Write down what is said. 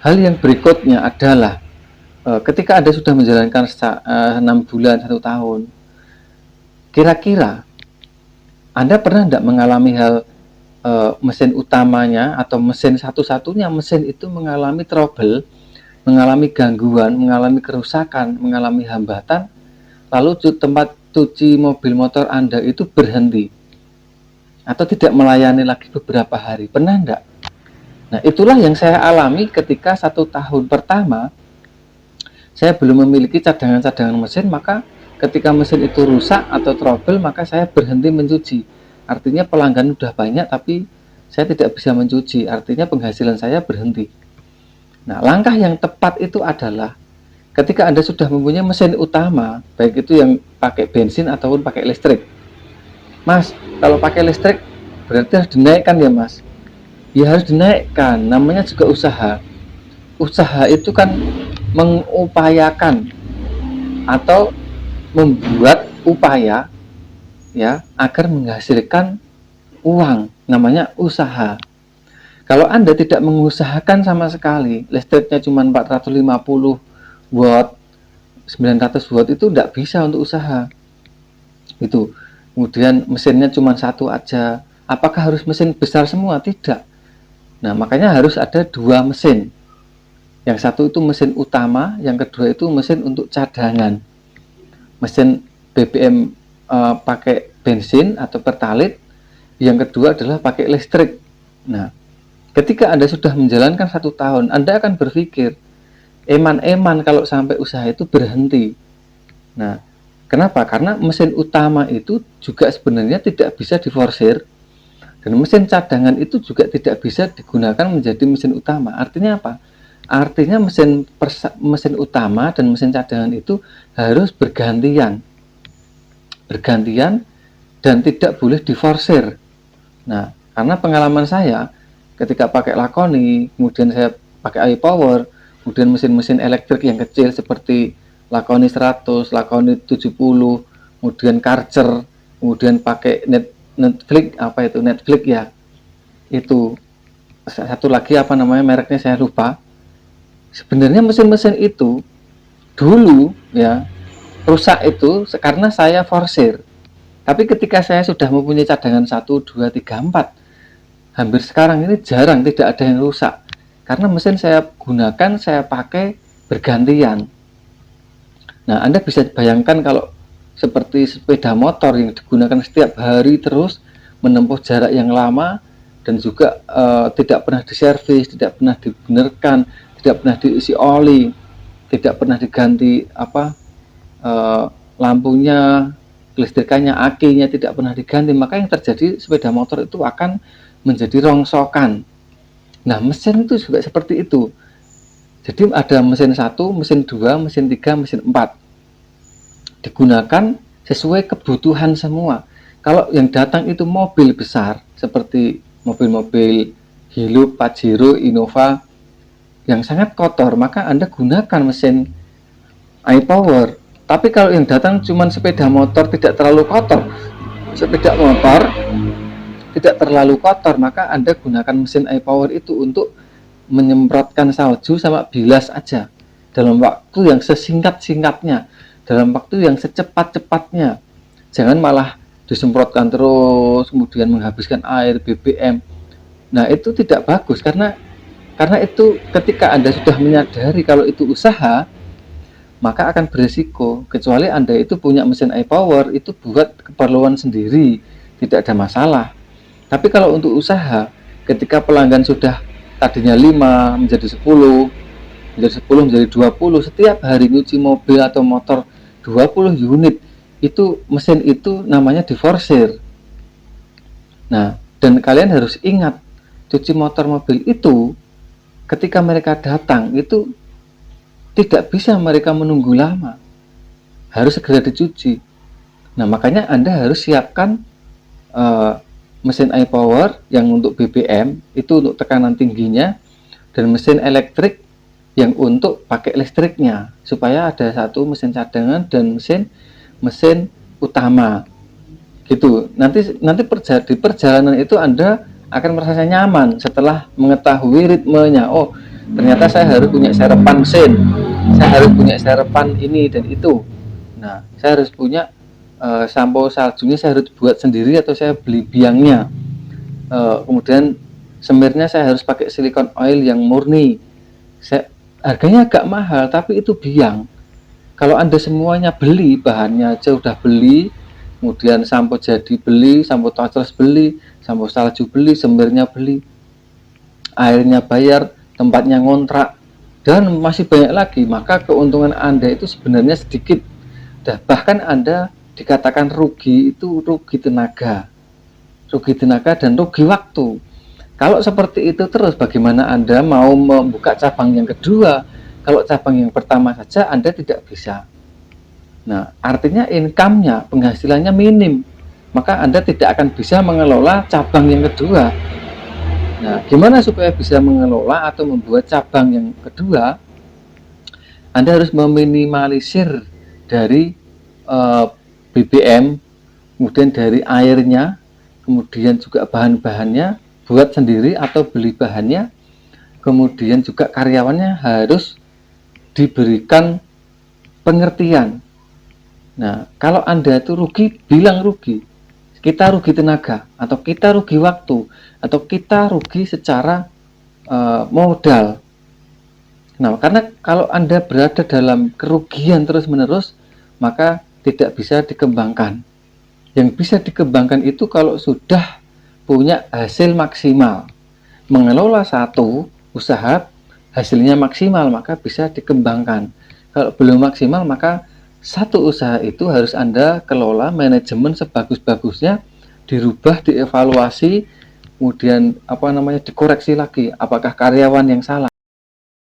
Hal yang berikutnya adalah ketika Anda sudah menjalankan 6 bulan, 1 tahun, kira-kira Anda pernah tidak mengalami hal mesin utamanya atau mesin satu-satunya mesin itu mengalami trouble, mengalami gangguan, mengalami kerusakan, mengalami hambatan, lalu tempat cuci mobil motor Anda itu berhenti atau tidak melayani lagi beberapa hari? Pernah enggak? Nah, itulah yang saya alami ketika 1 tahun pertama saya belum memiliki cadangan-cadangan mesin. Maka ketika mesin itu rusak atau trouble, maka saya berhenti mencuci. Artinya pelanggan udah banyak tapi saya tidak bisa mencuci, artinya penghasilan saya berhenti. Nah, langkah yang tepat itu adalah ketika Anda sudah mempunyai mesin utama, baik itu yang pakai bensin ataupun pakai listrik. Mas, kalau pakai listrik berarti harus dinaikkan ya Mas? Ya harus dinaikkan, namanya juga usaha. Usaha itu kan mengupayakan atau membuat upaya ya agar menghasilkan uang, namanya usaha. Kalau Anda tidak mengusahakan sama sekali, listriknya cuma 450 watt, 900 watt, itu tidak bisa untuk usaha. Itu. Kemudian mesinnya cuma satu aja. Apakah harus mesin besar semua? Tidak. Nah, makanya harus ada 2 mesin. Yang satu itu mesin utama, yang kedua itu mesin untuk cadangan. Mesin BBM pakai bensin atau pertalite, yang kedua adalah pakai listrik. Nah, ketika Anda sudah menjalankan 1 tahun, Anda akan berpikir, eman-eman kalau sampai usaha itu berhenti. Nah, kenapa? Karena mesin utama itu juga sebenarnya tidak bisa diforsir, dan mesin cadangan itu juga tidak bisa digunakan menjadi mesin utama. Artinya apa? Artinya mesin utama dan mesin cadangan itu harus bergantian dan tidak boleh diforsir. Nah, karena pengalaman saya ketika pakai Lakoni, kemudian saya pakai iPower, kemudian mesin-mesin elektrik yang kecil seperti Lakoni 100, Lakoni 70, kemudian Karcher, kemudian pakai Netflix ya. Itu satu lagi apa namanya, mereknya saya lupa. Sebenarnya mesin-mesin itu dulu ya rusak itu karena saya forsir. Tapi ketika saya sudah mempunyai cadangan 1, 2, 3, 4, hampir sekarang ini jarang tidak ada yang rusak. Karena mesin saya gunakan, saya pakai bergantian. Nah, Anda bisa bayangkan kalau seperti sepeda motor yang digunakan setiap hari terus menempuh jarak yang lama dan juga tidak pernah diservis, tidak pernah dibenarkan, tidak pernah diisi oli, tidak pernah diganti lampunya, kelistrikannya, akinya tidak pernah diganti, maka yang terjadi sepeda motor itu akan menjadi rongsokan. Nah, mesin itu juga seperti itu. Jadi ada mesin 1, mesin 2, mesin 3, mesin 4. Digunakan sesuai kebutuhan semua. Kalau yang datang itu mobil besar seperti mobil-mobil Hilux, Pajero, Innova yang sangat kotor, maka Anda gunakan mesin iPower. Tapi kalau yang datang cuma sepeda motor tidak terlalu kotor, maka Anda gunakan mesin iPower itu untuk menyemprotkan salju sama bilas aja dalam waktu yang sesingkat-singkatnya, dalam waktu yang secepat-cepatnya. Jangan malah disemprotkan terus kemudian menghabiskan air, BBM. Nah, itu tidak bagus karena itu ketika Anda sudah menyadari kalau itu usaha, maka akan berisiko. Kecuali Anda itu punya mesin iPower itu buat keperluan sendiri, tidak ada masalah. Tapi kalau untuk usaha, ketika pelanggan sudah tadinya 5 menjadi 10, menjadi 20, setiap hari nyuci mobil atau motor 20 unit, itu mesin itu namanya diforsir. Nah, dan kalian harus ingat, cuci motor mobil itu ketika mereka datang itu tidak bisa mereka menunggu lama, harus segera dicuci. Nah, makanya Anda harus siapkan mesin iPower yang untuk BBM itu untuk tekanan tingginya, dan mesin elektrik yang untuk pakai listriknya, supaya ada satu mesin cadangan dan mesin utama gitu. Nanti di perjalanan itu Anda akan merasa nyaman setelah mengetahui ritmenya. Oh, ternyata saya harus punya serepan mesin, saya harus punya serepan ini dan itu. Nah, saya harus punya sampo saljunya saya harus buat sendiri atau saya beli biangnya. Kemudian semirnya saya harus pakai silikon oil yang murni. Harganya agak mahal, tapi itu biang. Kalau Anda semuanya beli, bahannya aja udah beli, kemudian sampo jadi beli, sampo touchless beli, sampo salju beli, semirnya beli, airnya bayar, tempatnya ngontrak, dan masih banyak lagi, maka keuntungan Anda itu sebenarnya sedikit. Bahkan Anda dikatakan rugi, itu rugi tenaga dan rugi waktu. Kalau seperti itu terus, bagaimana Anda mau membuka cabang yang kedua? Kalau cabang yang pertama saja Anda tidak bisa. Nah, artinya income-nya, penghasilannya minim, maka Anda tidak akan bisa mengelola cabang yang kedua. Nah, gimana supaya bisa mengelola atau membuat cabang yang kedua? Anda harus meminimalisir dari BBM, kemudian dari airnya, kemudian juga bahan-bahannya, buat sendiri atau beli bahannya, kemudian juga karyawannya harus diberikan pengertian. Nah, kalau Anda itu rugi, bilang rugi. Kita rugi tenaga, atau kita rugi waktu, atau kita rugi secara modal. Nah, karena kalau Anda berada dalam kerugian terus-menerus, maka tidak bisa dikembangkan. Yang bisa dikembangkan itu kalau sudah punya hasil maksimal. Mengelola satu usaha, hasilnya maksimal, maka bisa dikembangkan. Kalau belum maksimal, maka satu usaha itu harus Anda kelola manajemen sebagus-bagusnya, dirubah, dievaluasi, kemudian dikoreksi lagi, apakah karyawan yang salah.